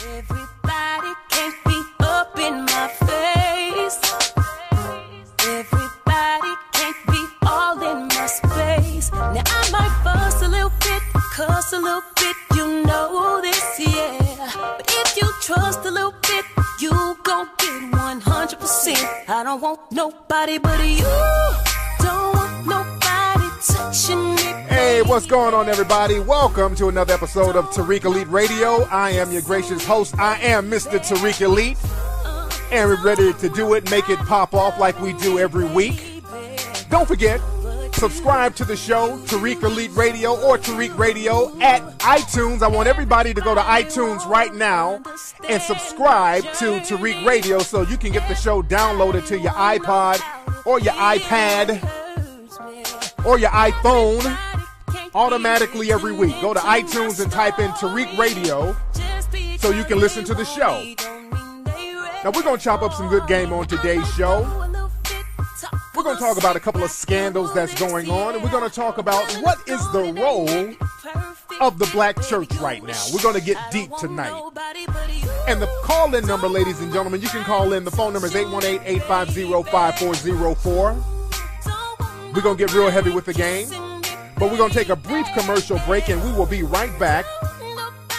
Everybody can't be up in my face. Everybody can't be all in my space. Now I might fuss a little bit, cuss a little bit, you know this, yeah. But if you trust a little bit, you gon' get 100%. I don't want nobody but you. Don't want nobody touching me. Hey, what's going on, everybody? Welcome to another episode of Tariq Elite Radio. I am your gracious host. I am Mr. Tariq Elite. And we're ready to do it, make it pop off like we do every week. Don't forget, subscribe to the show, Tariq Elite Radio or Tariq Radio at iTunes. I want everybody to go to iTunes right now and subscribe to Tariq Radio so you can get the show downloaded to your iPod or your iPad or your iPhone automatically every week. Go to iTunes and type in Tariq Radio so you can listen to the show. Now, we're going to chop up some good game on today's show. We're going to talk about a couple of scandals that's going on, and we're going to talk about what is the role of the black church right now. We're going to get deep tonight. And the call-in number, ladies and gentlemen, you can call in. The phone number is 818-850-5404. We're going to get real heavy with the game, but we're going to take a brief commercial break, and we will be right back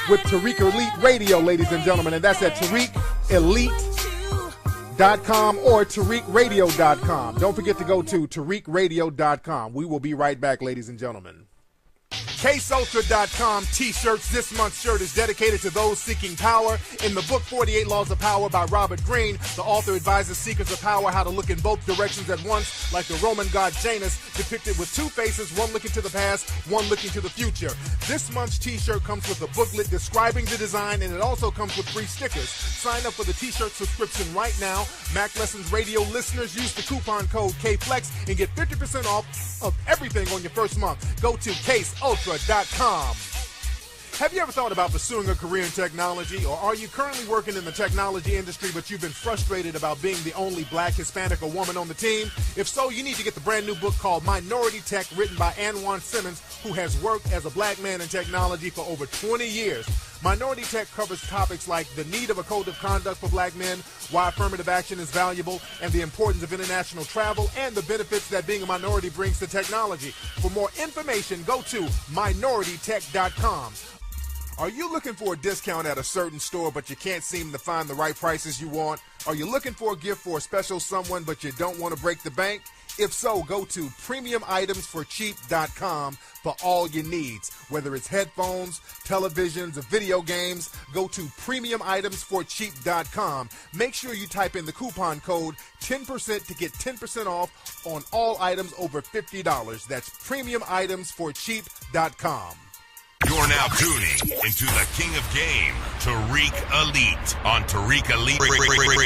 with Tariq Elite Radio, ladies and gentlemen, and that's at TariqElite.com or TariqRadio.com. Don't forget to go to TariqRadio.com. We will be right back, ladies and gentlemen. CaseUltra.com t-shirts. This month's shirt is dedicated to those seeking power. In the book 48 Laws of Power by Robert Greene, the author advises seekers of power how to look in both directions at once, like the Roman god Janus, depicted with two faces, one looking to the past, one looking to the future. This month's t-shirt comes with a booklet describing the design, and it also comes with free stickers. Sign up for the t-shirt subscription right now. Mac Lessons Radio listeners, use the coupon code KFLEX and get 50% off of everything on your first month. Go to CaseUltra.com. Have you ever thought about pursuing a career in technology, or are you currently working in the technology industry but you've been frustrated about being the only black, Hispanic, or woman on the team? If so, you need to get the brand new book called Minority Tech, written by Anwan Simmons, who has worked as a black man in technology for over 20 years. Minority Tech covers topics like the need of a code of conduct for black men, why affirmative action is valuable, and the importance of international travel, and the benefits that being a minority brings to technology. For more information, go to minoritytech.com. Are you looking for a discount at a certain store but you can't seem to find the right prices you want? Are you looking for a gift for a special someone but you don't want to break the bank? If so, go to premiumitemsforcheap.com for all your needs. Whether it's headphones, televisions, or video games, go to premiumitemsforcheap.com. Make sure you type in the coupon code 10% to get 10% off on all items over $50. That's premiumitemsforcheap.com. You're now tuning into the King of Game, Tariq Elite, on Tariq Elite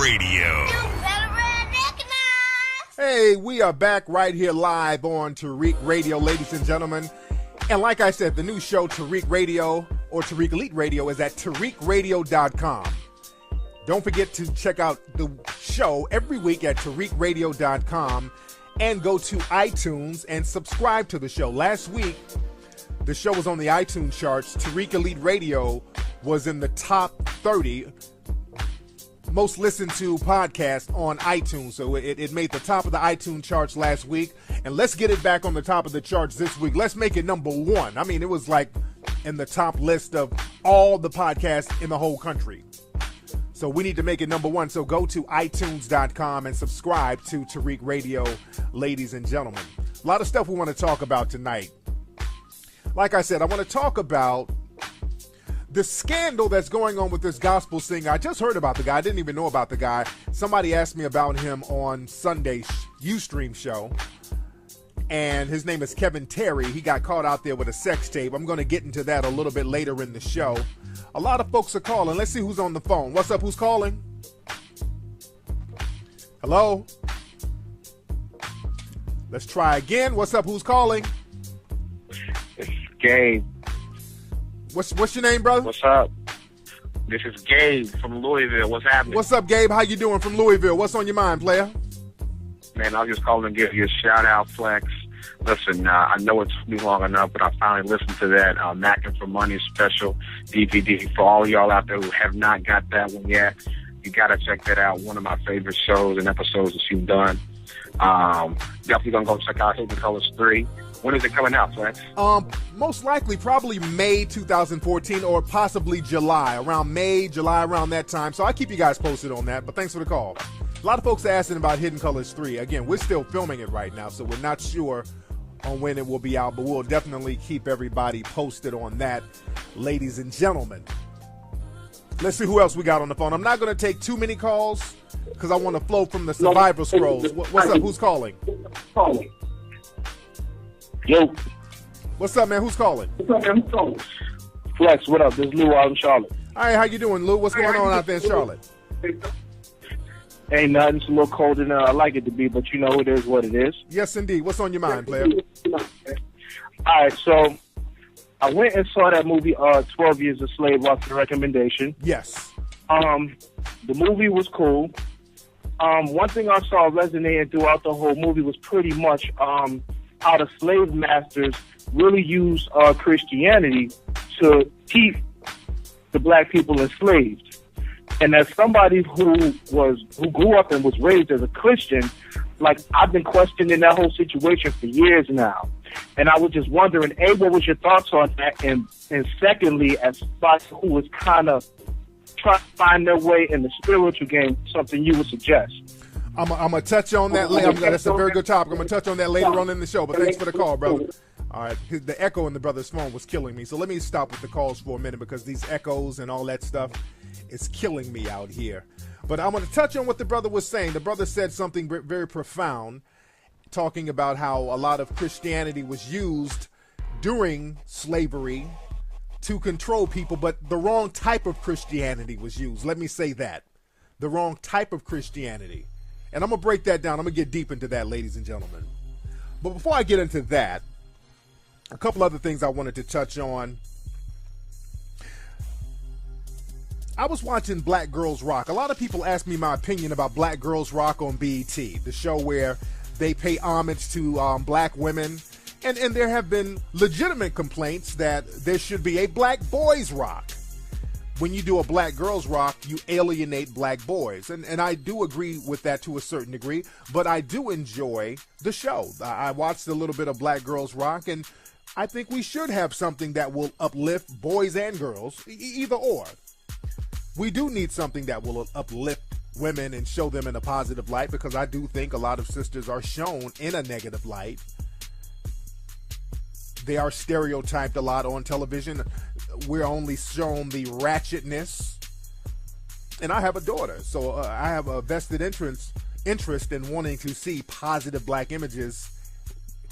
Radio. You better recognize. Hey, we are back right here live on Tariq Radio, ladies and gentlemen. And like I said, the new show, Tariq Radio or Tariq Elite Radio, is at TariqRadio.com. Don't forget to check out the show every week at TariqRadio.com and go to iTunes and subscribe to the show. Last week, the show was on the iTunes charts. Tariq Elite Radio was in the top 30 most listened to podcast on iTunes. So it made the top of the iTunes charts last week. And let's get it back on the top of the charts this week. Let's make it number one. I mean, it was like in the top list of all the podcasts in the whole country. So we need to make it number one. So go to iTunes.com and subscribe to Tariq Radio, ladies and gentlemen. A lot of stuff we want to talk about tonight. Like I said, I want to talk about the scandal that's going on with this gospel singer. I just heard about the guy. I didn't even know about the guy. Somebody asked me about him on Sunday's Ustream show. And his name is Kevin Terry. He got caught out there with a sex tape. I'm going to get into that a little bit later in the show. A lot of folks are calling. Let's see who's on the phone. What's up? Who's calling? Hello? Let's try again. What's up? Who's calling? It's Gabe. What's your name, brother? What's up? This is Gabe from Louisville. What's happening? What's up, Gabe? How you doing from Louisville? What's on your mind, player? Man, I was just calling to give you a shout-out, Flex. Listen, I know it took me long enough, but I finally listened to that Mackin' for Money special DVD. For all y'all out there who have not got that one yet, you got to check that out. One of my favorite shows and episodes that you've done. Definitely going to go check out Hidden Colors 3. When is it coming out, Flex? Most likely probably May 2014 or possibly July. Around May, July, around that time. So I'll keep you guys posted on that, but thanks for the call. A lot of folks are asking about Hidden Colors 3. Again, we're still filming it right now, so we're not sure on when it will be out, but we'll definitely keep everybody posted on that, ladies and gentlemen. Let's see who else we got on the phone. I'm not going to take too many calls because I want to flow from the survivor scrolls. What's up? Who's calling? Yo. What's up, man? Who's calling? Flex, what up? This is Lou out in Charlotte. All right, how you doing, Lou? What's going on out there in Charlotte? Ain't nothing. It's a little colder than I like it to be, but you know it is what it is. Yes, indeed. What's on your mind, player? All right, so I went and saw that movie 12 Years a Slave after the recommendation. Yes. The movie was cool. One thing I saw resonating throughout the whole movie was pretty much how the slave masters really used Christianity to keep the black people enslaved. And as somebody who grew up and was raised as a Christian, like, I've been questioning that whole situation for years now. And I was just wondering, A, what was your thoughts on that? And secondly, as somebody who was kind of trying to find their way in the spiritual game, something you would suggest? I'm going to touch on that later. That's a very good topic. I'm going to touch on that later on in the show, but thanks for the call, brother. All right, the echo in the brother's phone was killing me, so let me stop with the calls for a minute because these echoes and all that stuff is killing me out here. But I'm going to touch on what the brother was saying. The brother said something very profound, talking about how a lot of Christianity was used during slavery to control people, but the wrong type of Christianity was used. Let me say that. The wrong type of Christianity. And I'm going to break that down. I'm going to get deep into that, ladies and gentlemen. But before I get into that, a couple other things I wanted to touch on. I was watching Black Girls Rock. A lot of people ask me my opinion about Black Girls Rock on BET, the show where they pay homage to black women. And there have been legitimate complaints that there should be a Black Boys Rock. When you do a Black Girls Rock, you alienate black boys. And I do agree with that to a certain degree, but I do enjoy the show. I watched a little bit of Black Girls Rock, and I think we should have something that will uplift boys and girls, either or. We do need something that will uplift women and show them in a positive light, because I do think a lot of sisters are shown in a negative light. They are stereotyped a lot on television. We're only shown the ratchetness. And I have a daughter, so I have a vested interest in wanting to see positive black images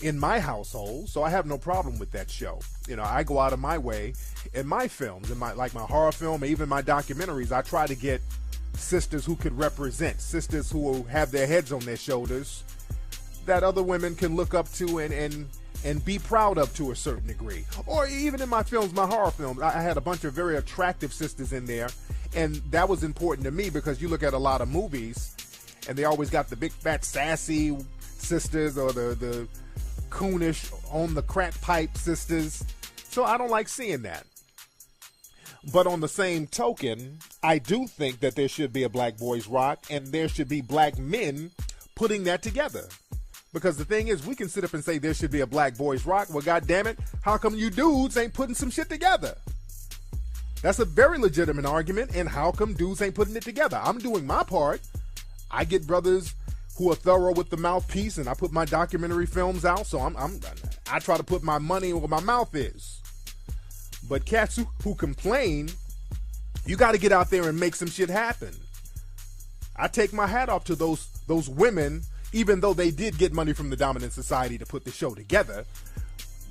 in my household, so I have no problem with that show. You know, I go out of my way in my films, in my horror film, even my documentaries. I try to get sisters who could represent, sisters who will have their heads on their shoulders, that other women can look up to and be proud of to a certain degree. Or even in my films, my horror films, I had a bunch of very attractive sisters in there, and that was important to me because you look at a lot of movies, and they always got the big fat sassy sisters or the coonish on the crack pipe sisters. So I don't like seeing that. But on the same token, I do think that there should be a Black Boys Rock, and there should be black men putting that together. Because the thing is, we can sit up and say there should be a Black Boys Rock. Well, goddammit, how come you dudes ain't putting some shit together? That's a very legitimate argument, and how come dudes ain't putting it together? I'm doing my part. I get brothers who are thorough with the mouthpiece, and I put my documentary films out, so I try to put my money where my mouth is. But cats who complain, you got to get out there and make some shit happen. I take my hat off to those women. Even though they did get money from the dominant society to put the show together,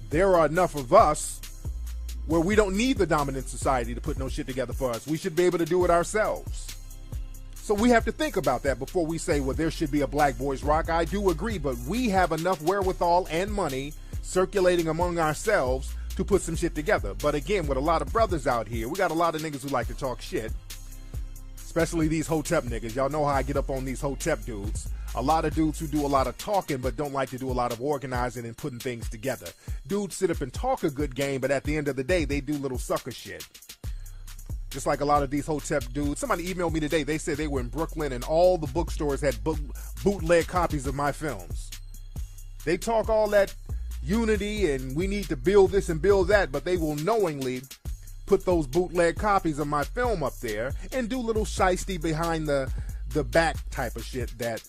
there are enough of us where we don't need the dominant society to put no shit together for us. We should be able to do it ourselves. So we have to think about that before we say, well, there should be a Black Boys Rock. I do agree, but we have enough wherewithal and money circulating among ourselves to put some shit together. But again, with a lot of brothers out here, we got a lot of niggas who like to talk shit, especially these Hotep niggas. Y'all know how I get up on these Hotep dudes. a lot of dudes who do a lot of talking but don't like to do a lot of organizing and putting things together. Dudes sit up and talk a good game, but at the end of the day, they do little sucker shit. Just like a lot of these Hotep dudes. Somebody emailed me today. They said they were in Brooklyn and all the bookstores had bootleg copies of my films. They talk all that unity and we need to build this and build that, but they will knowingly put those bootleg copies of my film up there and do little shiesty behind the back type of shit that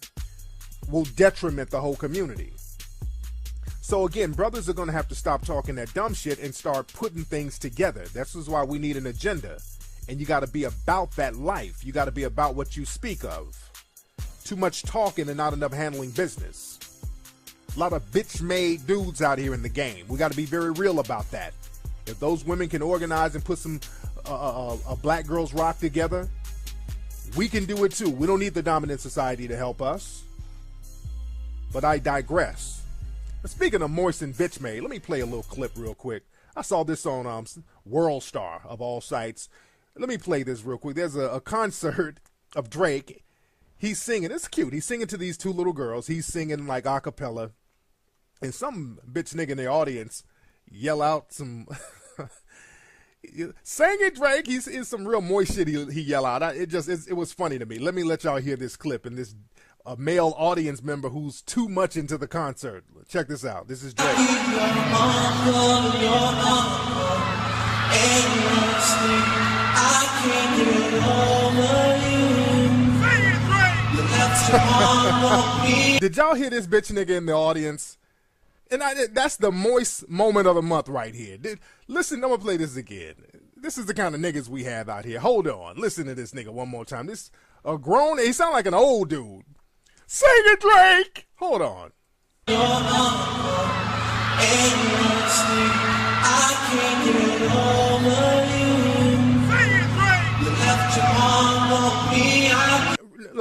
will detriment the whole community. So again, brothers are going to have to stop talking that dumb shit and start putting things together. This is why we need an agenda. And you got to be about that life. You got to be about what you speak of. Too much talking and not enough handling business. A lot of bitch-made dudes out here in the game. We got to be very real about that. If those women can organize and put some Black Girls Rock together, we can do it too. We don't need the dominant society to help us. But I digress. Speaking of moist and bitch-made, let me play a little clip real quick. I saw this on World Star of all sites. Let me play this real quick. There's a concert of Drake. He's singing. It's cute. He's singing to these two little girls. He's singing like a cappella. And some bitch nigga in the audience yell out some... Sing it, Drake. It's some real moist shit he yell out. It was funny to me. Let me let y'all hear this clip and this male audience member who's too much into the concert. Check this out. This is Drake. Did y'all hear this bitch nigga in the audience? And that's the moist moment of the month right here. Listen, I'm gonna play this again. This is the kind of niggas we have out here. Hold on. Listen to this nigga one more time. This a grown, he sound like an old dude. Sing it, Drake! Hold on.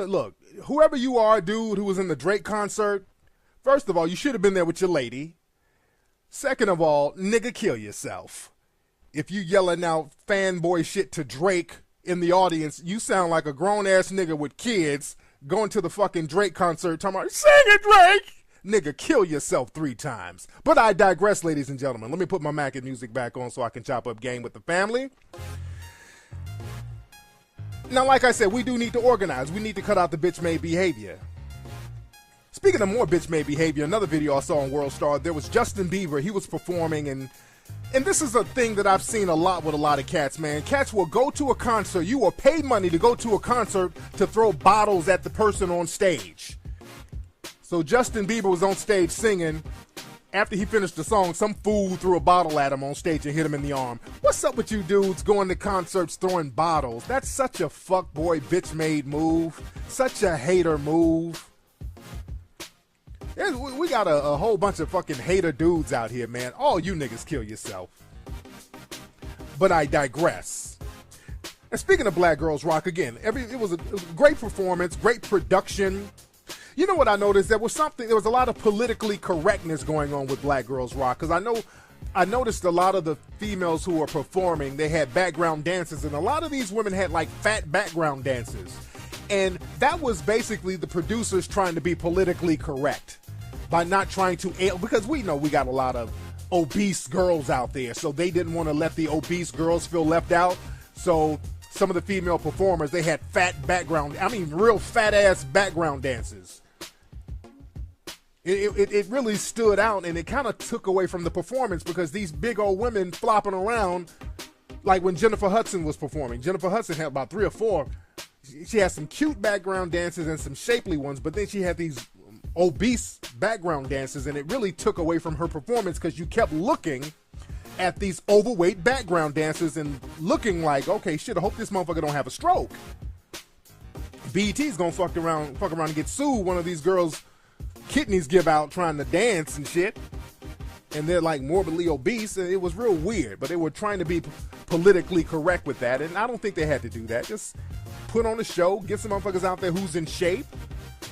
Look, whoever you are, dude who was in the Drake concert, first of all, you should have been there with your lady. Second of all, nigga, kill yourself. If you yelling out fanboy shit to Drake in the audience, you sound like a grown-ass nigga with kids going to the fucking Drake concert talking about, sing it, Drake! Nigga, kill yourself 3 times. But I digress, ladies and gentlemen. Let me put my Mac and music back on so I can chop up game with the family. Now, like I said, we do need to organize. We need to cut out the bitch-made behavior. Speaking of more bitch-made behavior, another video I saw on World Star, there was Justin Bieber. He was performing, and this is a thing that I've seen a lot with a lot of cats, man. Cats will go to a concert. You will pay money to go to a concert to throw bottles at the person on stage. So Justin Bieber was on stage singing. After he finished the song, some fool threw a bottle at him on stage and hit him in the arm. What's up with you dudes going to concerts throwing bottles? That's such a fuckboy bitch-made move. Such a hater move. We got a whole bunch of fucking hater dudes out here, man. All you niggas kill yourself. But I digress. And speaking of Black Girls Rock, again, it was a great performance, great production. You know what I noticed? There was a lot of politically correctness going on with Black Girls Rock, because I noticed a lot of the females who were performing, they had background dancers, and a lot of these women had like fat background dancers. And that was basically the producers trying to be politically correct by not trying to, because we know we got a lot of obese girls out there, so they didn't want to let the obese girls feel left out. So some of the female performers, they had real fat ass background dancers. It really stood out, and it kind of took away from the performance, because these big old women flopping around, like when Jennifer Hudson was performing. Jennifer Hudson had about 3 or 4. She had some cute background dancers and some shapely ones, but then she had these obese background dancers, and it really took away from her performance, because you kept looking at these overweight background dancers and looking like, okay, shit, I hope this motherfucker don't have a stroke. BET's gonna fuck around and get sued. One of these girls' kidneys give out trying to dance and shit, and they're like morbidly obese, and it was real weird, but they were trying to be politically correct with that, and I don't think they had to do that. Just put on a show, get some motherfuckers out there who's in shape,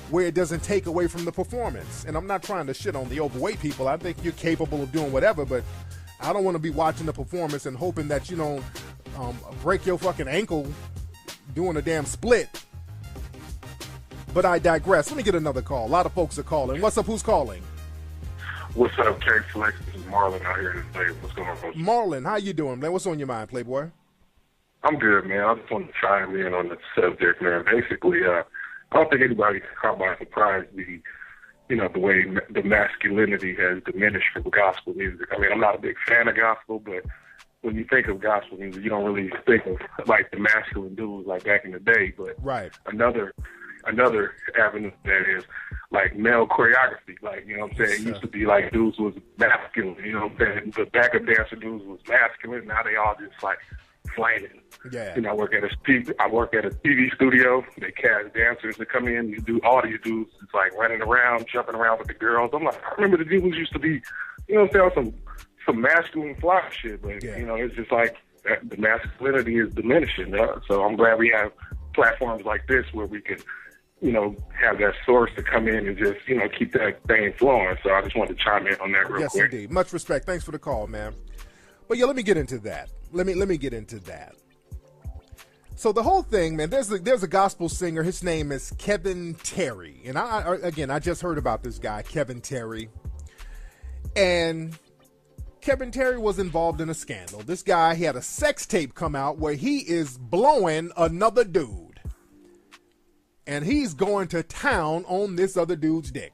where it doesn't take away from the performance. And I'm not trying to shit on the overweight people. I think you're capable of doing whatever, but I don't want to be watching the performance and hoping that you don't break your fucking ankle doing a damn split. But I digress. Let me get another call. A lot of folks are calling. What's up? Who's calling? What's up, Terry Flex? This is Marlon out here today. What's going on, folks? Marlon, how you doing, man? What's on your mind, Playboy? I'm good, man. I just want to chime in on the subject, man. Basically, I don't think anybody's caught by surprise the way the masculinity has diminished from gospel music. I mean, I'm not a big fan of gospel, but when you think of gospel music, you don't really think of like the masculine dudes like back in the day. But right. Another avenue that is like male choreography. Like, you know what I'm saying? It used to be like dudes was masculine, you know what I'm saying? The backup dancer dudes was masculine. Now they all just like flaming. Yeah. You know, I work at a TV studio. They cast dancers to come in. You do all these dudes just like running around, jumping around with the girls. I'm like, I remember the dudes used to be, you know what I'm saying, some masculine fly shit. But, you know, it's just like the masculinity is diminishing. So I'm glad we have platforms like this where we can, you know, have that source to come in and just, you know, keep that thing flowing. So I just wanted to chime in on that real quick. Yes, indeed. Much respect. Thanks for the call, man. But yeah, let me get into that. Let me get into that. So the whole thing, man, there's a gospel singer. His name is Kevin Terry. And I just heard about this guy, Kevin Terry. And Kevin Terry was involved in a scandal. This guy, he had a sex tape come out where he is blowing another dude. And he's going to town on this other dude's dick.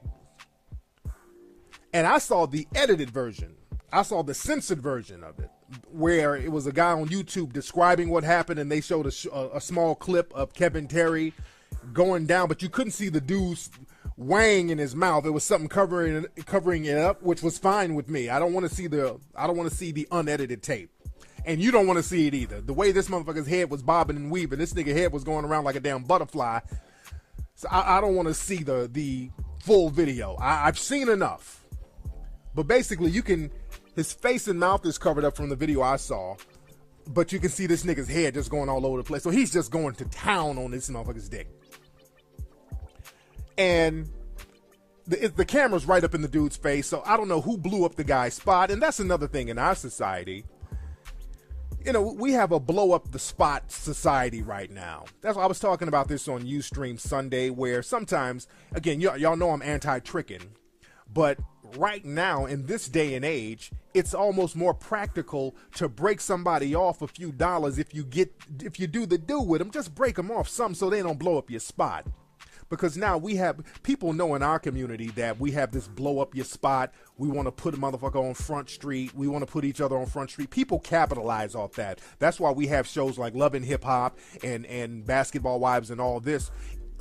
And I saw the edited version. I saw the censored version of it, where it was a guy on YouTube describing what happened, and they showed a small clip of Kevin Terry going down, but you couldn't see the dude's wang in his mouth. It was something covering it up, which was fine with me. I don't want to see the unedited tape. And you don't want to see it either. The way this motherfucker's head was bobbing and weaving, this nigga head was going around like a damn butterfly. So I don't want to see the full video. I've seen enough. But basically, his face and mouth is covered up from the video I saw, but you can see this nigga's head just going all over the place. So he's just going to town on this motherfucker's dick. And the camera's right up in the dude's face, so I don't know who blew up the guy's spot. And that's another thing in our society. You know, we have a blow up the spot society right now. That's why I was talking about this on Ustream Sunday, where sometimes, again, y'all know I'm anti-tricking, but right now in this day and age, it's almost more practical to break somebody off a few dollars. If you do the do with them, just break them off some so they don't blow up your spot. Because now we have people know in our community that we have this blow up your spot. We want to put a motherfucker on Front Street. We want to put each other on Front Street. People capitalize off that. That's why we have shows like Love and Hip Hop and Basketball Wives and all this,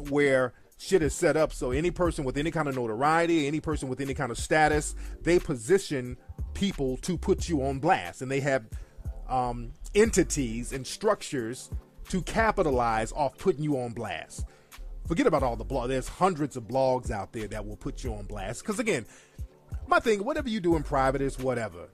where shit is set up so any person with any kind of notoriety, any person with any kind of status, they position people to put you on blast. And they have entities and structures to capitalize off putting you on blast. Forget about all the blogs. There's hundreds of blogs out there that will put you on blast. Because again, my thing, whatever you do in private is whatever.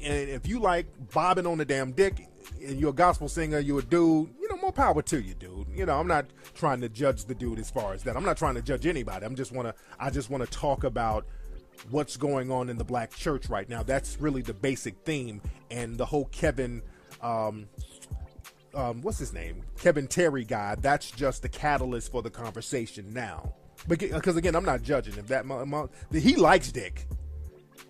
And if you like bobbing on the damn dick and you're a gospel singer, you're a dude, you know, more power to you, dude. You know, I'm not trying to judge the dude as far as that. I'm not trying to judge anybody. I just want to talk about what's going on in the black church right now. That's really the basic theme. And the whole Kevin, what's his name? Kevin Terry guy. That's just the catalyst for the conversation now. Because again, I'm not judging if he likes dick.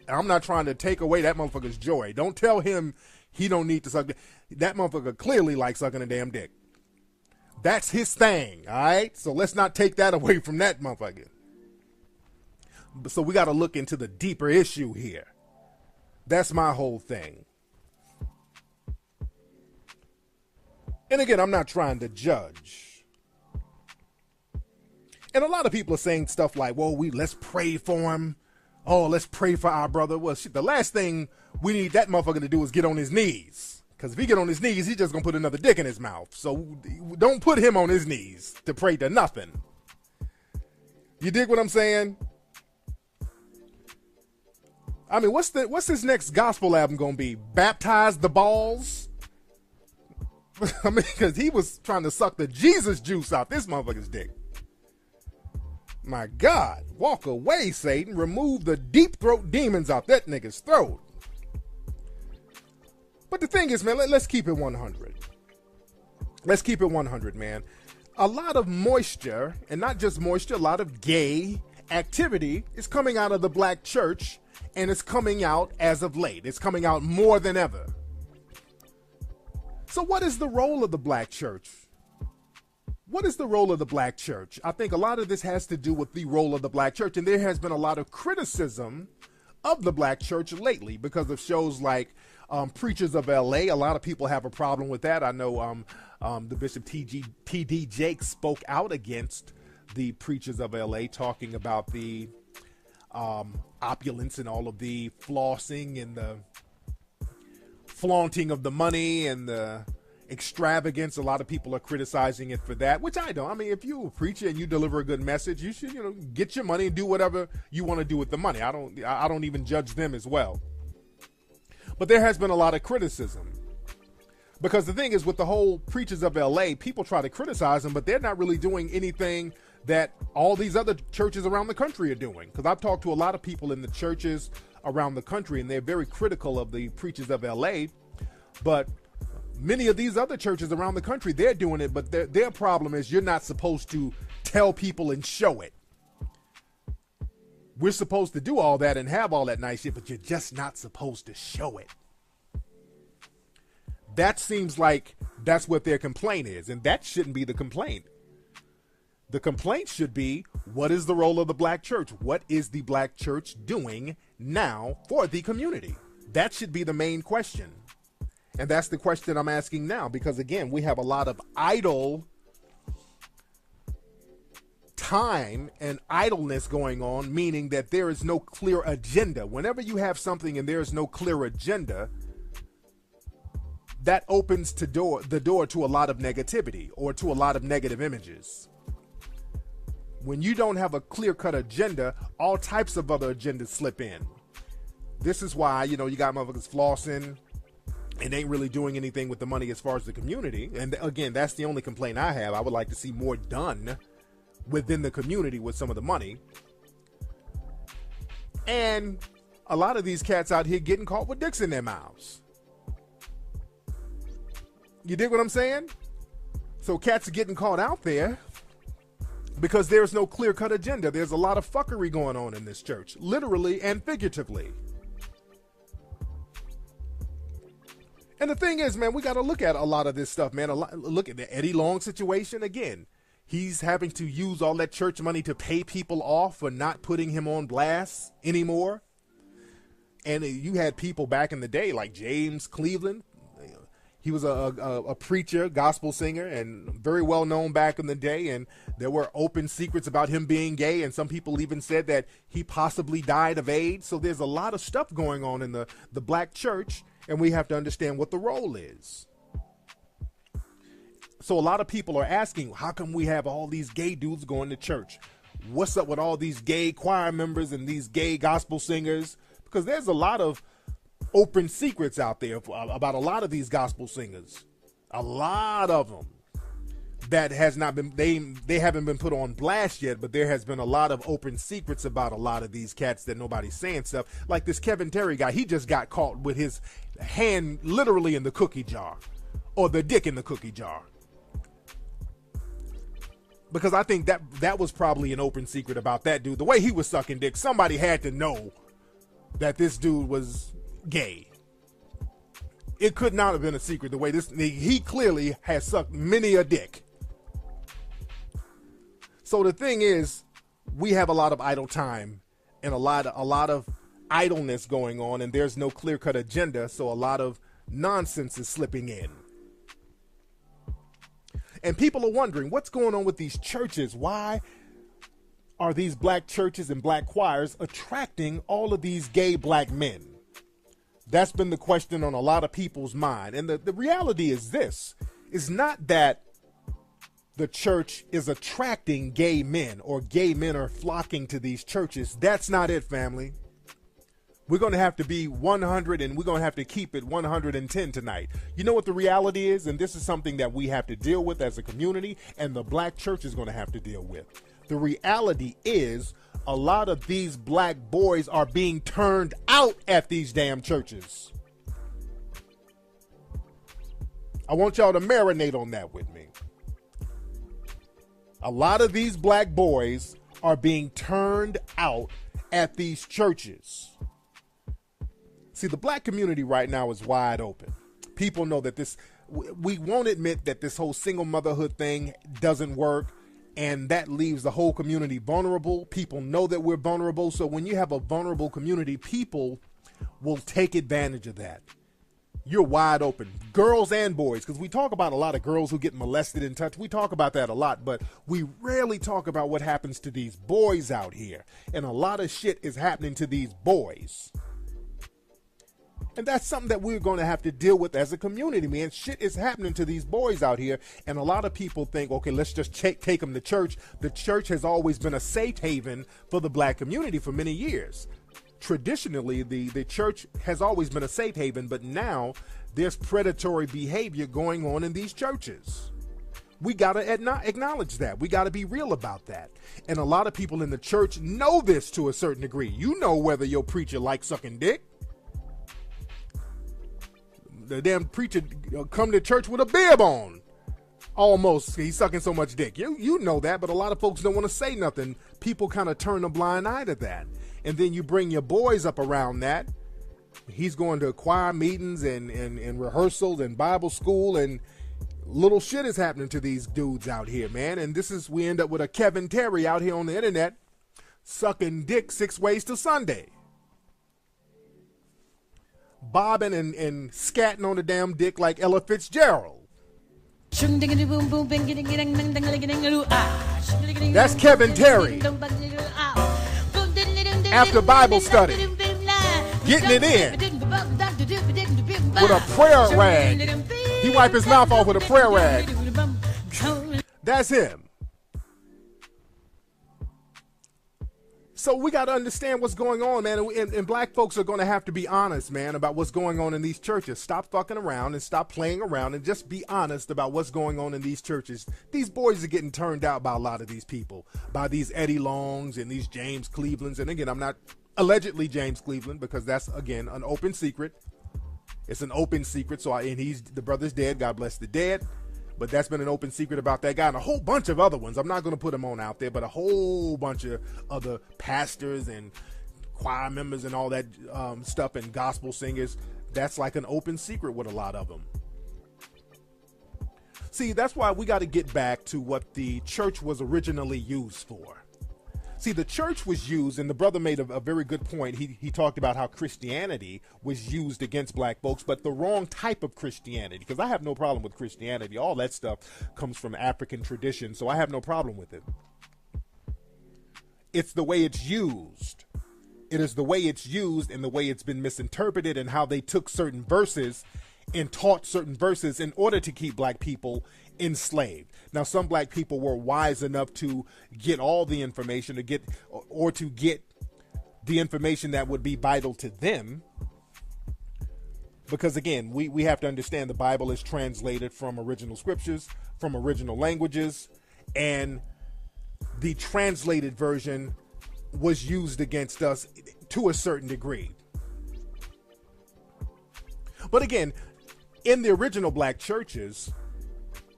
I'm not trying to take away that motherfucker's joy. Don't tell him he don't need to suck. That motherfucker clearly likes sucking a damn dick. That's his thing. All right. So let's not take that away from that motherfucker. So we got to look into the deeper issue here. That's my whole thing. And again, I'm not trying to judge. And a lot of people are saying stuff like, well, let's pray for him. Oh, let's pray for our brother. Well, shit, the last thing we need that motherfucker to do is get on his knees. Because if he get on his knees, he's just going to put another dick in his mouth. So don't put him on his knees to pray to nothing. You dig what I'm saying? I mean, what's his next gospel album going to be? Baptize the Balls? I mean, because he was trying to suck the Jesus juice out this motherfucker's dick. My God, walk away, Satan. Remove the deep throat demons out that nigga's throat. But the thing is, man, let's keep it 100. Let's keep it 100, man. a lot of moisture, and not just moisture, a lot of gay activity is coming out of the black church, and it's coming out as of late. It's coming out more than ever. So what is the role of the black church? What is the role of the black church? I think a lot of this has to do with the role of the black church, and there has been a lot of criticism of the black church lately because of shows like Preachers of LA. A lot of people have a problem with that. I know the Bishop T.D. Jakes spoke out against the Preachers of LA, talking about the opulence and all of the flossing and the flaunting of the money and the extravagance. A lot of people are criticizing it for that, which I don't. I mean, if you're a preacher and you deliver a good message, you should, get your money and do whatever you want to do with the money. I don't even judge them as well. But there has been a lot of criticism. Because the thing is, with the whole Preachers of LA, people try to criticize them, but they're not really doing anything that all these other churches around the country are doing. Because I've talked to a lot of people in the churches around the country, and they're very critical of the Preachers of LA. But many of these other churches around the country, they're doing it, but their problem is you're not supposed to tell people and show it. We're supposed to do all that and have all that nice shit, but you're just not supposed to show it. That seems like that's what their complaint is, and that shouldn't be the complaint. The complaint should be, what is the role of the black church? What is the black church doing now for the community? That should be the main question. And that's the question I'm asking now, because again, we have a lot of idle time and idleness going on, meaning that there is no clear agenda. Whenever you have something and there is no clear agenda, that opens the door to a lot of negativity or to a lot of negative images. When you don't have a clear-cut agenda, all types of other agendas slip in. This is why, you got motherfuckers flossing and ain't really doing anything with the money as far as the community. And again, that's the only complaint I have. I would like to see more done within the community with some of the money. And a lot of these cats out here getting caught with dicks in their mouths. You dig what I'm saying? So cats are getting caught out there because there's no clear-cut agenda. There's a lot of fuckery going on in this church, literally and figuratively. And the thing is, man, we got to look at a lot of this stuff, man. Look at the Eddie Long situation again. He's having to use all that church money to pay people off for not putting him on blast anymore. And you had people back in the day like James Cleveland. He was a preacher, gospel singer, and very well known back in the day. And there were open secrets about him being gay. And some people even said that he possibly died of AIDS. So there's a lot of stuff going on in the black church. And we have to understand what the role is. So a lot of people are asking, how come we have all these gay dudes going to church? What's up with all these gay choir members and these gay gospel singers? Because there's a lot of open secrets out there about a lot of these gospel singers. A lot of them that has not been, they haven't been put on blast yet, but there has been a lot of open secrets about a lot of these cats that nobody's saying stuff. Like this Kevin Terry guy, he just got caught with his hand literally in the cookie jar, or the dick in the cookie jar. Because I think that was probably an open secret about that dude. The way he was sucking dick, somebody had to know that this dude was gay. It could not have been a secret the way he clearly has sucked many a dick. So the thing is, we have a lot of idle time and a lot of idleness going on, and there's no clear-cut agenda, so a lot of nonsense is slipping in. And people are wondering, what's going on with these churches? Why are these black churches and black choirs attracting all of these gay black men? That's been the question on a lot of people's mind. And the reality is this, is not that the church is attracting gay men or gay men are flocking to these churches. That's not it, family. We're going to have to be 100 and we're going to have to keep it 110 tonight. You know what the reality is? And this is something that we have to deal with as a community, and the black church is going to have to deal with. The reality is a lot of these black boys are being turned out at these damn churches. I want y'all to marinate on that with me. A lot of these black boys are being turned out at these churches. See, the black community right now is wide open. People know that we won't admit that this whole single motherhood thing doesn't work, and that leaves the whole community vulnerable. People know that we're vulnerable, so when you have a vulnerable community, people will take advantage of that. You're wide open, girls and boys, because we talk about a lot of girls who get molested in touch. We talk about that a lot, but we rarely talk about what happens to these boys out here. And a lot of shit is happening to these boys. And that's something that we're going to have to deal with as a community, man. Shit is happening to these boys out here. And a lot of people think, okay, let's just take them to church. The church has always been a safe haven for the black community for many years. Traditionally, the church has always been a safe haven, but now there's predatory behavior going on in these churches. We got to acknowledge that. We got to be real about that. And a lot of people in the church know this to a certain degree. You know whether your preacher likes sucking dick. The damn preacher come to church with a bib on. Almost. He's sucking so much dick. You know that, but a lot of folks don't want to say nothing. People kind of turn a blind eye to that. And then you bring your boys up around that. He's going to choir meetings and rehearsals and Bible school, and little shit is happening to these dudes out here, man. And we end up with a Kevin Terry out here on the internet sucking dick 6 ways to Sunday. Bobbing and scatting on the damn dick like Ella Fitzgerald. That's Kevin Terry. After Bible study, getting it in with a prayer rag. He wiped his mouth off with a prayer rag. That's him. So we got to understand what's going on, man. And black folks are going to have to be honest, man, about what's going on in these churches. Stop fucking around and stop playing around and just be honest about what's going on in these churches. These boys are getting turned out by a lot of these people, by these Eddie Longs and these James Clevelands. And again, I'm not allegedly James Cleveland, because that's, again, an open secret. It's an open secret. The brother's dead. God bless the dead. But that's been an open secret about that guy and a whole bunch of other ones. I'm not going to put them on out there, but a whole bunch of other pastors and choir members and all that stuff and gospel singers. That's like an open secret with a lot of them. See, that's why we got to get back to what the church was originally used for. See, the church was used, and the brother made a very good point. He talked about how Christianity was used against black folks, but the wrong type of Christianity, because I have no problem with Christianity. All that stuff comes from African tradition, so I have no problem with it. It's the way it's used. It is the way it's used and the way it's been misinterpreted, and how they took certain verses and taught certain verses in order to keep black people enslaved. Now, some black people were wise enough to get all the information, to get the information that would be vital to them. Because again, we have to understand the Bible is translated from original scriptures, from original languages, and the translated version was used against us to a certain degree. But again, in the original black churches,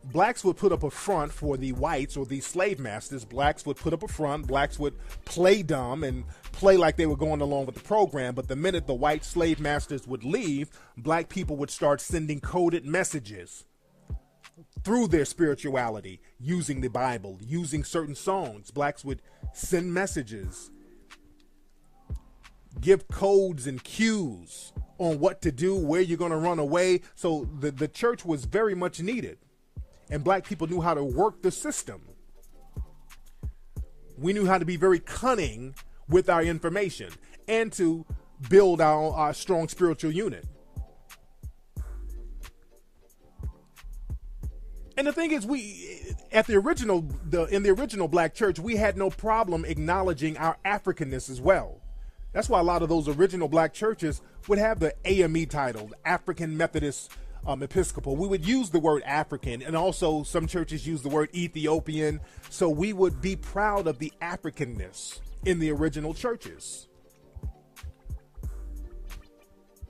blacks would put up a front for the whites or the slave masters. Blacks would put up a front. Blacks would play dumb and play like they were going along with the program. But the minute the white slave masters would leave, black people would start sending coded messages through their spirituality, using the Bible, using certain songs. Blacks would send messages, give codes and cues on what to do, where you're going to run away. So the church was very much needed. And black people knew how to work the system. We knew how to be very cunning with our information and to build our strong spiritual unit. And the thing is, in the original black church, we had no problem acknowledging our Africanness as well. That's why a lot of those original black churches would have the AME title, African Methodist Episcopal. We would use the word African, and also some churches use the word Ethiopian. So we would be proud of the Africanness in the original churches.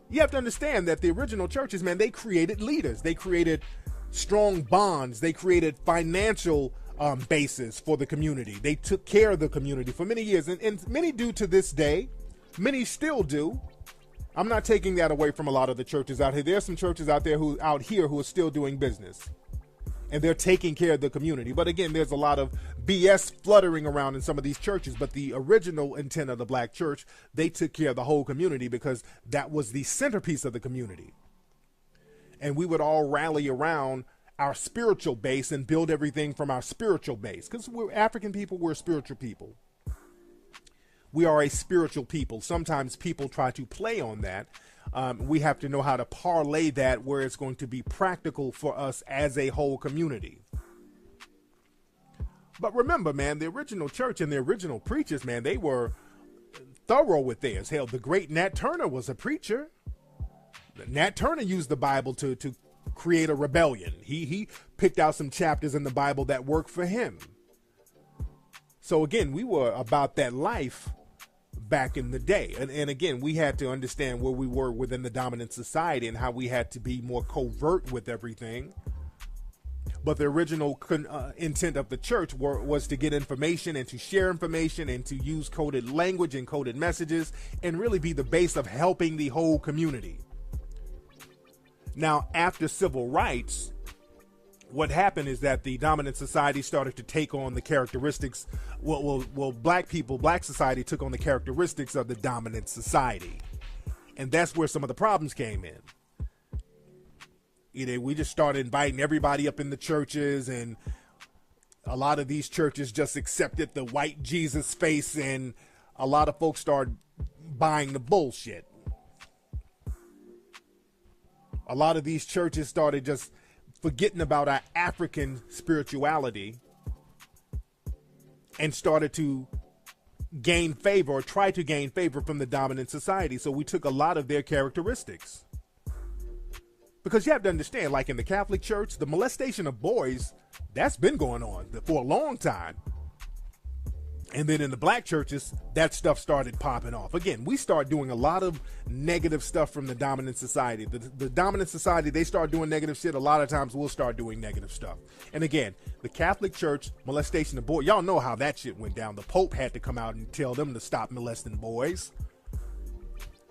You have to understand that the original churches, man, they created leaders. They created strong bonds. They created financial basis for the community. They took care of the community for many years, and many do to this day. Many still do. I'm not taking that away from a lot of the churches out here. There are some churches out there who are still doing business, and they're taking care of the community. But again, there's a lot of BS fluttering around in some of these churches. But the original intent of the black church, they took care of the whole community because that was the centerpiece of the community. And we would all rally around our spiritual base and build everything from our spiritual base. Because we're African people, we're spiritual people. We are a spiritual people. Sometimes people try to play on that. We have to know how to parlay that where it's going to be practical for us as a whole community. But remember, man, the original church and the original preachers, man, they were thorough with theirs. Hell, the great Nat Turner was a preacher. Nat Turner used the Bible to create a rebellion. He picked out some chapters in the Bible that worked for him. So again, we were about that life back in the day. And again, we had to understand where we were within the dominant society and how we had to be more covert with everything. But the original intent of the church was to get information and to share information and to use coded language and coded messages and really be the base of helping the whole community. Now, after civil rights, what happened is that the dominant society started to take on the characteristics. Black society took on the characteristics of the dominant society. And that's where some of the problems came in. We just started inviting everybody up in the churches, and a lot of these churches just accepted the white Jesus face, and a lot of folks started buying the bullshit. A lot of these churches started just forgetting about our African spirituality and started to gain favor or try to gain favor from the dominant society. So we took a lot of their characteristics. Because you have to understand, like in the Catholic Church, the molestation of boys, that's been going on for a long time. And then in the black churches, that stuff started popping off. Again, we start doing a lot of negative stuff from the dominant society. The dominant society, they start doing negative shit. A lot of times we'll start doing negative stuff. And again, the Catholic Church, molestation of boys, y'all know how that shit went down. The Pope had to come out and tell them to stop molesting boys.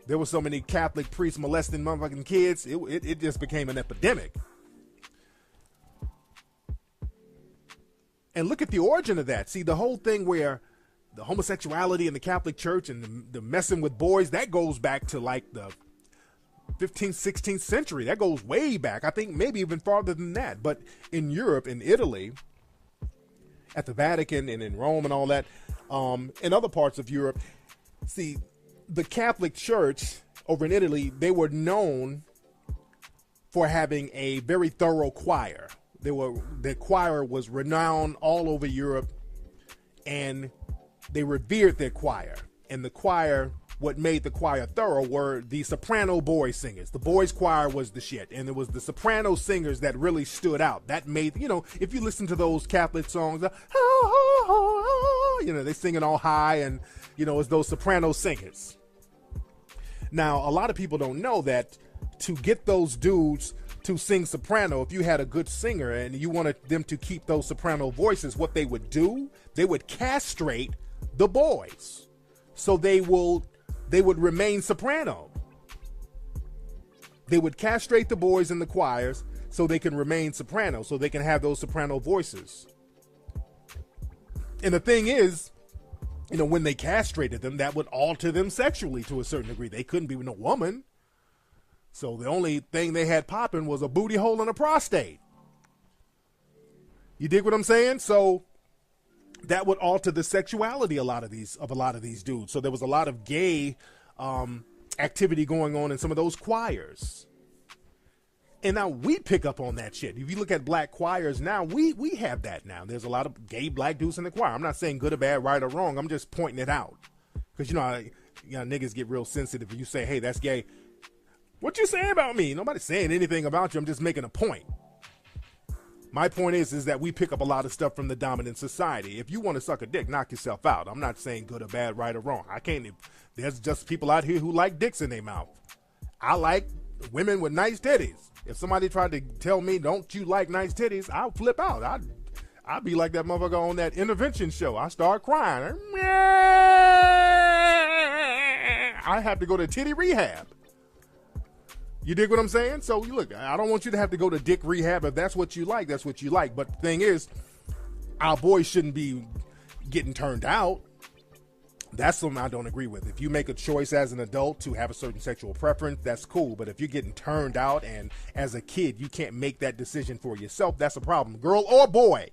There were so many Catholic priests molesting motherfucking kids, it just became an epidemic. And look at the origin of that. See, the whole thing where the homosexuality in the Catholic Church and the messing with boys, that goes back to like the 15th, 16th century. That goes way back. I think maybe even farther than that. But in Europe, in Italy, at the Vatican and in Rome and all that, in other parts of Europe, see, the Catholic Church over in Italy, they were known for having a very thorough choir. Their choir was renowned all over Europe, and they revered their choir. And the choir, what made the choir thorough were the soprano boy singers. The boys' choir was the shit, and it was the soprano singers that really stood out. That made, if you listen to those Catholic songs, they singing all high, and it's those soprano singers. Now, a lot of people don't know that to get those dudes to sing soprano, if you had a good singer and you wanted them to keep those soprano voices, what they would do, they would castrate the boys so they would remain soprano. They would castrate the boys in the choirs so they can remain soprano, so they can have those soprano voices. And the thing is, when they castrated them, that would alter them sexually to a certain degree. They couldn't be with no woman. So the only thing they had popping was a booty hole and a prostate. You dig what I'm saying? So that would alter the sexuality of a lot of these dudes. So there was a lot of gay activity going on in some of those choirs. And now we pick up on that shit. If you look at black choirs now, we have that now. There's a lot of gay black dudes in the choir. I'm not saying good or bad, right or wrong. I'm just pointing it out. Because niggas get real sensitive if you say, hey, that's gay. What you saying about me? Nobody's saying anything about you. I'm just making a point. My point is that we pick up a lot of stuff from the dominant society. If you want to suck a dick, knock yourself out. I'm not saying good or bad, right or wrong. There's just people out here who like dicks in their mouth. I like women with nice titties. If somebody tried to tell me, don't you like nice titties, I'll flip out. I'd be like that motherfucker on that intervention show. I start crying. I have to go to titty rehab. You dig what I'm saying? So, look, I don't want you to have to go to dick rehab. If that's what you like, that's what you like. But the thing is, our boys shouldn't be getting turned out. That's something I don't agree with. If you make a choice as an adult to have a certain sexual preference, that's cool. But if you're getting turned out and as a kid, you can't make that decision for yourself, that's a problem. Girl or boy.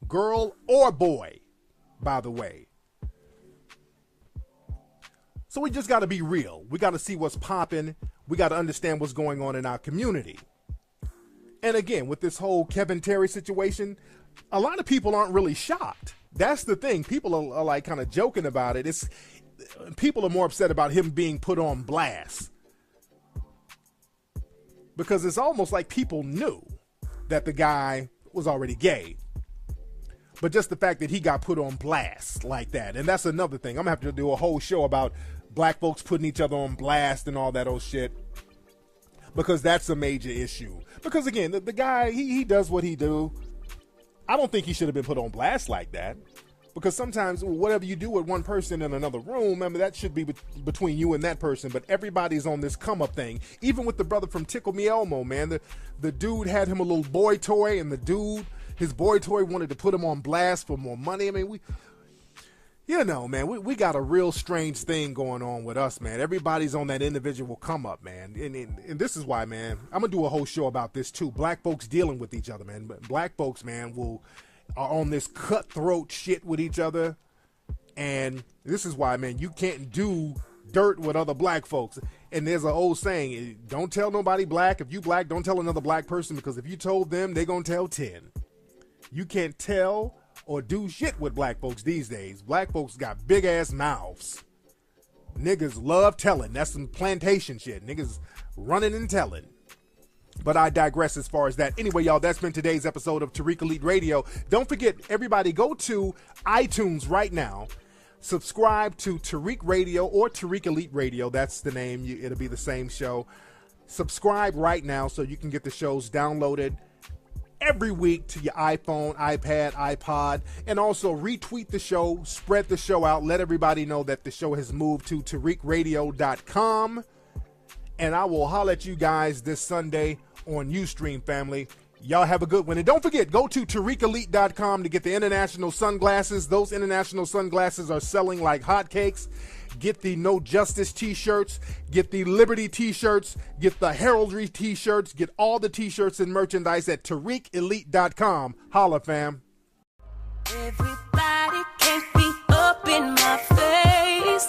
Girl or boy, by the way. So we just got to be real. We got to see what's popping. We got to understand what's going on in our community. And again, with this whole Kevin Terry situation, a lot of people aren't really shocked. That's the thing. People are like kind of joking about it. People are more upset about him being put on blast. Because it's almost like people knew that the guy was already gay. But just the fact that he got put on blast like that. And that's another thing. I'm going to have to do a whole show about black folks putting each other on blast and all that old shit. Because that's a major issue. Because again, the guy, he does what he do. I don't think he should have been put on blast like that. Because sometimes whatever you do with one person in another room, remember, that should be between you and that person. But everybody's on this come up thing. Even with the brother from Tickle Me Elmo, man. The dude had him a little boy toy, and his boy toy wanted to put him on blast for more money. I mean, we got a real strange thing going on with us, man. Everybody's on that individual come up, man. And this is why, man, I'm going to do a whole show about this too. Black folks dealing with each other, man. But black folks, man, are on this cutthroat shit with each other. And this is why, man, you can't do dirt with other black folks. And there's an old saying, don't tell nobody black. If you black, don't tell another black person, because if you told them, they're going to tell 10. You can't tell or do shit with black folks these days. Black folks got big ass mouths. Niggas love telling. That's some plantation shit. Niggas running and telling. But I digress as far as that. Anyway, y'all, that's been today's episode of Tariq Elite Radio. Don't forget, everybody, go to iTunes right now. Subscribe to Tariq Radio or Tariq Elite Radio. That's the name. It'll be the same show. Subscribe right now so you can get the shows downloaded every week to your iPhone, iPad, iPod, and also retweet the show, spread the show out, let everybody know that the show has moved to TariqRadio.com, and I will holler at you guys this Sunday on Ustream, family. Y'all have a good one. And don't forget, go to TariqElite.com to get the international sunglasses. Those international sunglasses are selling like hotcakes. Get the No Justice t-shirts, get the Liberty t-shirts, get the Heraldry t-shirts, get all the t-shirts and merchandise at TariqElite.com. Holla, fam. Everybody can't be up in my face.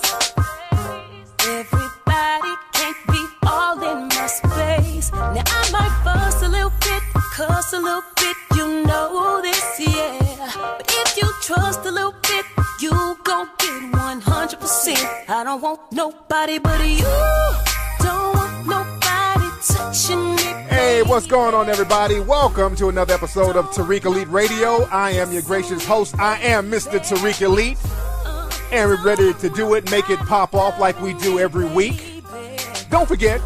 Everybody can't be all in my space. Now I might fuss a little bit, cuss a little bit, you know this, yeah. But if you trust a little bit, you gon' get 100%. I don't want nobody but you. Don't want nobody touching me. Hey, what's going on, everybody? Welcome to another episode of Tariq Elite Radio. I am your gracious host. I am Mr. Tariq Elite. And we're ready to do it, make it pop off like we do every week. Don't forget,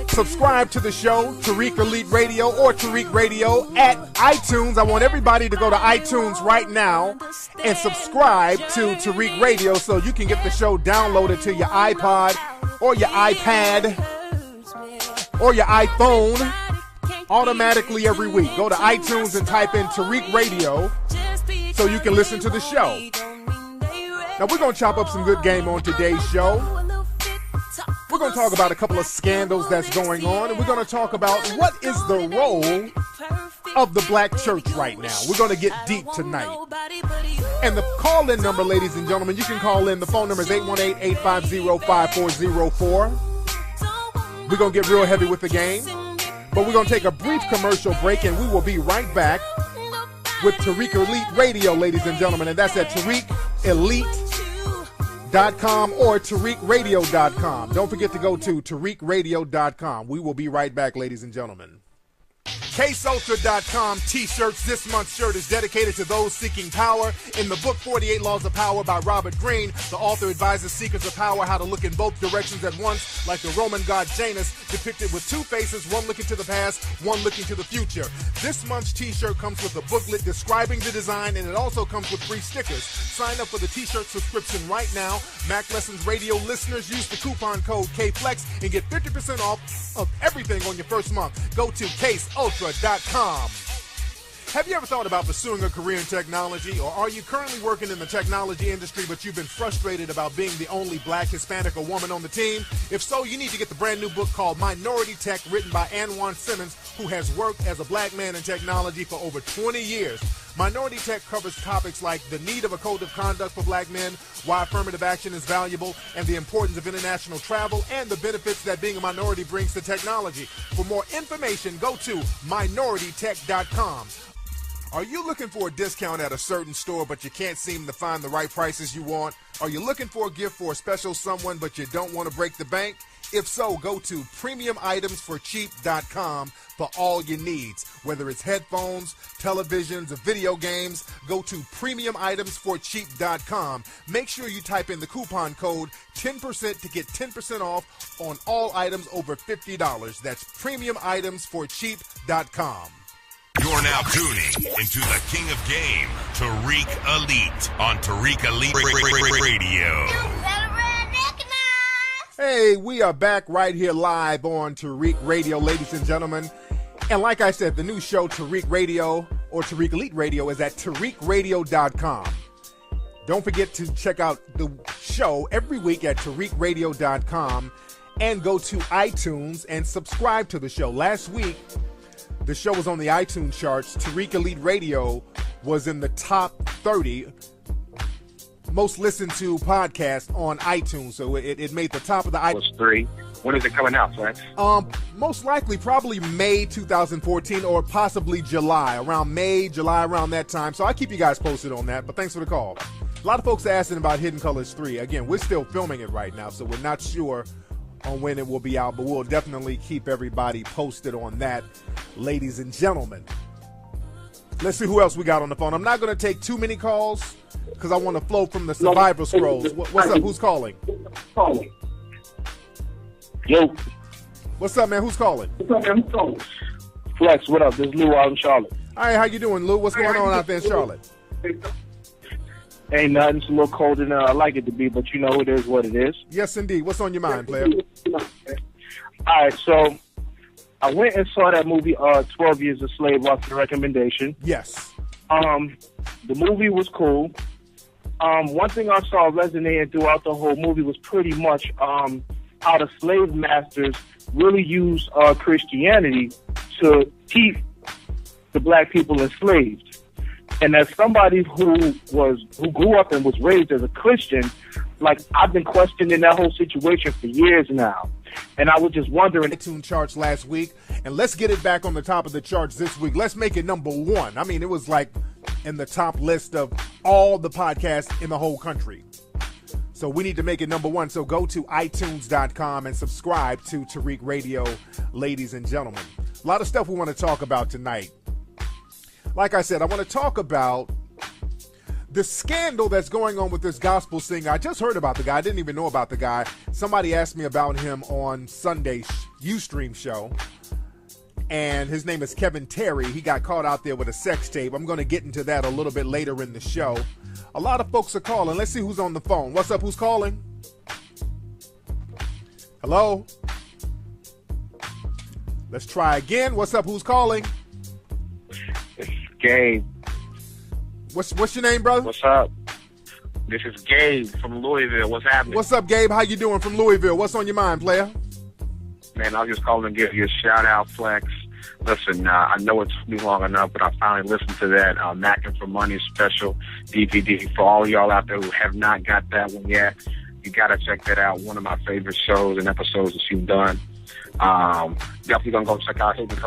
subscribe to the show, Tariq Elite Radio or Tariq Radio at iTunes. I want everybody to go to iTunes right now and subscribe to Tariq Radio so you can get the show downloaded to your iPod or your iPad or your iPhone automatically every week. Go to iTunes and type in Tariq Radio so you can listen to the show. Now, we're going to chop up some good game on today's show. We're going to talk about a couple of scandals that's going on, and we're going to talk about what is the role of the black church right now. We're going to get deep tonight. And the call-in number, ladies and gentlemen, you can call in. The phone number is 818-850-5404. We're going to get real heavy with the game, but we're going to take a brief commercial break, and we will be right back with Tariq Elite Radio, ladies and gentlemen, and that's at TariqElite.com or TariqRadio.com. Don't forget to go to TariqRadio.com. We will be right back, ladies and gentlemen. CaseUltra.com t-shirts. This month's shirt is dedicated to those seeking power. In the book 48 Laws of Power by Robert Greene, the author advises seekers of power how to look in both directions at once, like the Roman god Janus, depicted with two faces, one looking to the past, one looking to the future. This month's t-shirt comes with a booklet describing the design, and it also comes with free stickers. Sign up for the t-shirt subscription right now. Mac Lessons Radio listeners use the coupon code KFLEX and get 50% off of everything on your first month. Go to CaseUltra.com. Have you ever thought about pursuing a career in technology, or are you currently working in the technology industry but you've been frustrated about being the only black, Hispanic, or woman on the team? If so, you need to get the brand new book called Minority Tech, written by Anwan Simmons, who has worked as a black man in technology for over 20 years. Minority Tech covers topics like the need of a code of conduct for black men, why affirmative action is valuable, and the importance of international travel, and the benefits that being a minority brings to technology. For more information, go to minoritytech.com. Are you looking for a discount at a certain store but you can't seem to find the right prices you want? Are you looking for a gift for a special someone but you don't want to break the bank? If so, go to premiumitemsforcheap.com for all your needs. Whether it's headphones, televisions, or video games, go to premiumitemsforcheap.com. Make sure you type in the coupon code 10% to get 10% off on all items over $50. That's premiumitemsforcheap.com. You're now tuning into the King of Game, Tariq Elite, on Tariq Elite Radio. Hey, we are back right here live on Tariq Radio, ladies and gentlemen. And like I said, the new show, Tariq Radio, or Tariq Elite Radio, is at tariqradio.com. Don't forget to check out the show every week at tariqradio.com and go to iTunes and subscribe to the show. Last week, the show was on the iTunes charts. Tariq Elite Radio was in the top 30 most listened to podcast on iTunes. So it made the top of the iTunes. 3. When is it coming out, Flex? Most likely probably May 2014 or possibly July. Around May, July, around that time. So I'll keep you guys posted on that. But thanks for the call. A lot of folks are asking about Hidden Colors 3. Again, we're still filming it right now, so we're not sure on when it will be out, but we'll definitely keep everybody posted on that, ladies and gentlemen. Let's see who else we got on the phone. I'm not going to take too many calls because I want to flow from the survivor scrolls. What's up? Who's calling? Yo. What's up, man? Who's calling? Flex, what up? This is Lou out in Charlotte. All right, how you doing, Lou? What's going on out there in Charlotte? Ain't nothing. It's a little colder than I like it to be, but you know, it is what it is. Yes, indeed. What's on your mind, player? All right, so I went and saw that movie, 12 Years a Slave, after the recommendation. Yes. The movie was cool. One thing I saw resonating throughout the whole movie was pretty much how the slave masters really used Christianity to keep the black people enslaved. And as somebody who grew up and was raised as a Christian, like, I've been questioning that whole situation for years now. And I was just wondering. iTunes charts last week, and let's get it back on the top of the charts this week. Let's make it number 1. I mean, it was like in the top list of all the podcasts in the whole country. So we need to make it number 1. So go to iTunes.com and subscribe to Tariq Radio, ladies and gentlemen. A lot of stuff we want to talk about tonight. Like I said, I want to talk about the scandal that's going on with this gospel singer. I just heard about the guy. I didn't even know about the guy. Somebody asked me about him on Sunday's Ustream show. And his name is Kevin Terry. He got caught out there with a sex tape. I'm going to get into that a little bit later in the show. A lot of folks are calling. Let's see who's on the phone. What's up? Who's calling? Hello? Let's try again. What's up? Who's calling? It's Gabe. What's your name, brother? What's up? This is Gabe from Louisville. What's happening? What's up, Gabe? How you doing from Louisville? What's on your mind, player? Man, I was just calling to give you a shout-out, Flex. Listen, I know it's been long enough, but I finally listened to that Mackin' for Money special DVD. For all y'all out there who have not got that one yet, you got to check that out. One of my favorite shows and episodes that you've done. Definitely going to go check out Hidden Colors.